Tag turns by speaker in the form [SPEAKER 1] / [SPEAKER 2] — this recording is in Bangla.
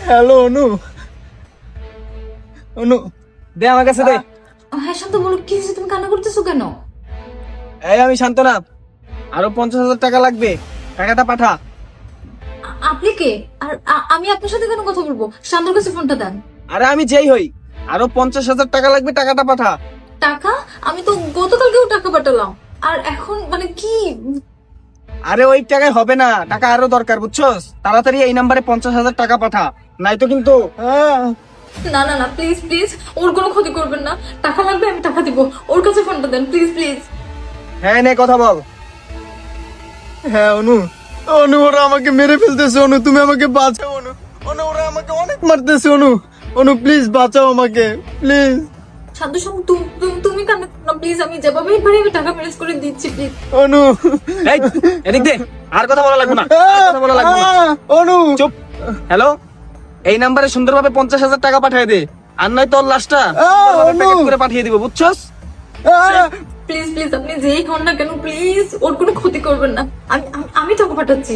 [SPEAKER 1] হ্যালো অনু, অনু দে আমার কাছে দে।
[SPEAKER 2] হ্যাঁ শান্ত, বলো কি হয়েছে? তুমি কান্না করতেছো কেন?
[SPEAKER 1] এই আমি শান্ত না, আরো 50,000 টাকা লাগবে, টাকাটা পাঠা।
[SPEAKER 2] আপনি কে? আর আমি আপনার সাথে কেন কথা বলবো? শান্তর কাছে ফোনটা দেন।
[SPEAKER 1] আরে আমি যেই হই, আরো 50,000 টাকা লাগবে, টাকাটা পাঠা।
[SPEAKER 2] টাকা? আমি তো গতকালকেও টাকা পাঠালাম। আর এখন মানে কি?
[SPEAKER 1] আরে ওই টাকায় হবে না, টাকা আরো দরকার বুঝছস, তাড়াতাড়ি এই নাম্বারে 50,000 টাকা পাঠা, নাই তো কিন্তু।
[SPEAKER 2] না না না, প্লিজ প্লিজ, ওর কোনো ক্ষতি করবেন না। টাকা লাগবে, আমি টাকা দিব। ওর কাছে ফোনটা দেন প্লিজ প্লিজ।
[SPEAKER 1] হ্যাঁ নে কথা বল। হ্যাঁ অনু, অনু ওরা আমাকে মেরে ফেলতেছে, অনু তুমি আমাকে বাঁচাও অনু, অনু ওরা আমাকে অনেক মারতেছে অনু, অনু প্লিজ বাঁচাও আমাকে প্লিজ।
[SPEAKER 2] শান্ত শান্ত, তুমি কান্না করো না প্লিজ। আমি যেভাবেই পারি আমি টাকা ম্যানেজ করে দিচ্ছি প্লিজ।
[SPEAKER 1] অনু এই এদিক দে, আর কথা বলা লাগবে না, আর কথা বলা লাগবে না। অনু চুপ। হ্যালো, এই নাম্বারে সুন্দরভাবে 50,000 টাকা পাঠিয়ে দে, আর নয় তোর লাশটা প্যাকেট করে পাঠিয়ে দিব বুঝছস।
[SPEAKER 2] প্লিজ প্লিজ, আপনি যেই হন না কেন প্লিজ ওর কোনো ক্ষতি করবেন না। আমি টাকা পাঠাচ্ছি।